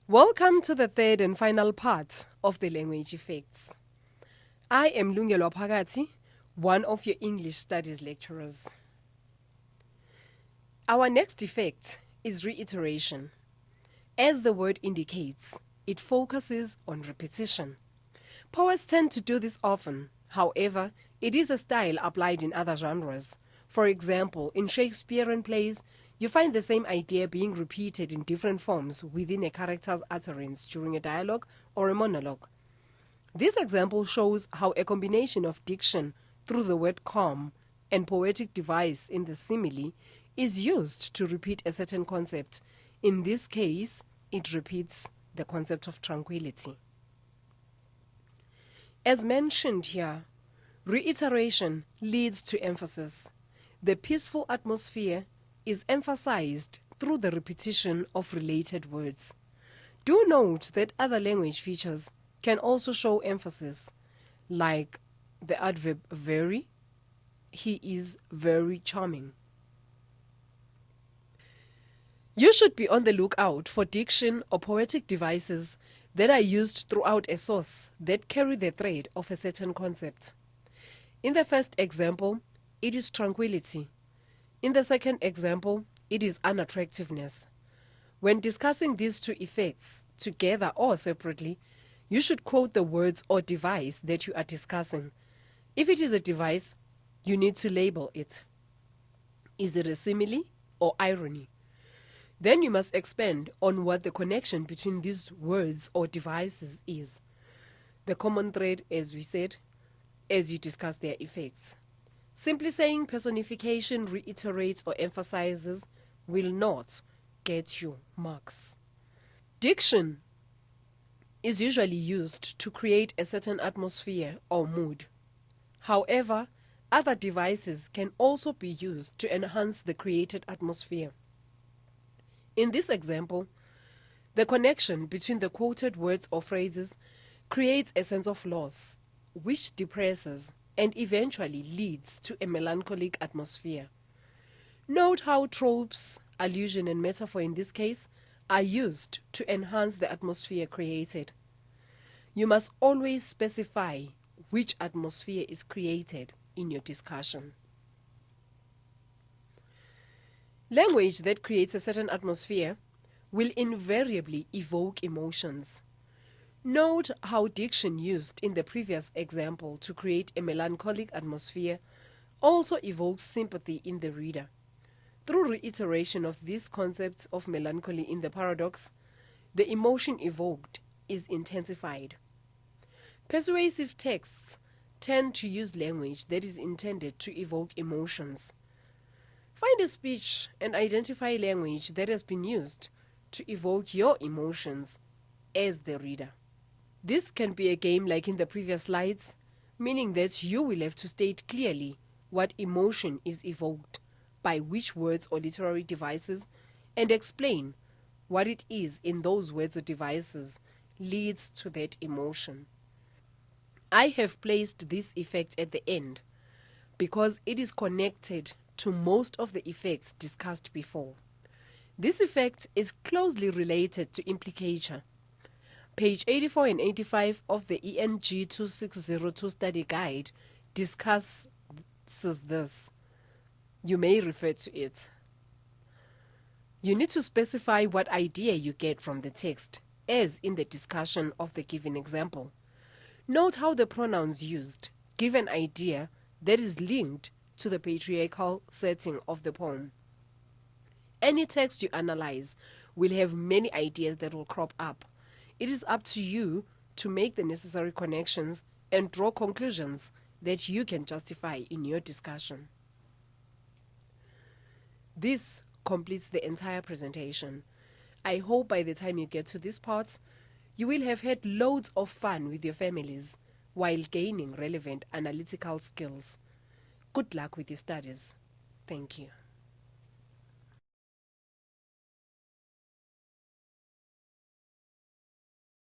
Welcome to the third and final part of the language effects. I am Lungelwa Phakathi, one of your English studies lecturers. Our next effect is reiteration. As the word indicates, it focuses on repetition. Poets tend to do this often. However, it is a style applied in other genres. For example, in Shakespearean plays, you find the same idea being repeated in different forms within a character's utterance during a dialogue or a monologue. This example shows how a combination of diction through the word calm and poetic device in the simile is used to repeat a certain concept. In this case, it repeats the concept of tranquility. As mentioned here, reiteration leads to emphasis. The peaceful atmosphere is emphasized through the repetition of related words. Do note that other language features can also show emphasis, like the adverb very. He is very charming. You should be on the lookout for diction or poetic devices that are used throughout a source that carry the thread of a certain concept. In the first example, it is tranquility. In the second example, it is unattractiveness. When discussing these two effects, together or separately, you should quote the words or device that you are discussing. If it is a device, you need to label it. Is it a simile or irony? Then you must expand on what the connection between these words or devices is. The common thread, as we said, as you discuss their effects. Simply saying personification reiterates or emphasizes will not get you marks. Diction is usually used to create a certain atmosphere or mood. However, other devices can also be used to enhance the created atmosphere. In this example, the connection between the quoted words or phrases creates a sense of loss, which depresses and eventually leads to a melancholic atmosphere. Note how tropes, allusion and metaphor in this case are used to enhance the atmosphere created. You must always specify which atmosphere is created in your discussion. Language that creates a certain atmosphere will invariably evoke emotions. Note how diction used in the previous example to create a melancholic atmosphere also evokes sympathy in the reader. Through reiteration of these concepts of melancholy in the paradox, the emotion evoked is intensified. Persuasive texts tend to use language that is intended to evoke emotions. Find a speech and identify language that has been used to evoke your emotions as the reader. This can be a game like in the previous slides, meaning that you will have to state clearly what emotion is evoked by which words or literary devices and explain what it is in those words or devices leads to that emotion. I have placed this effect at the end because it is connected to most of the effects discussed before. This effect is closely related to implicature. Page 84 and 85 of the ENG 2602 study guide discusses this. You may refer to it. You need to specify what idea you get from the text, as in the discussion of the given example. Note how the pronouns used give an idea that is linked to the patriarchal setting of the poem. Any text you analyze will have many ideas that will crop up. It is up to you to make the necessary connections and draw conclusions that you can justify in your discussion. This completes the entire presentation. I hope by the time you get to this part, you will have had loads of fun with your families while gaining relevant analytical skills. Good luck with your studies. Thank you.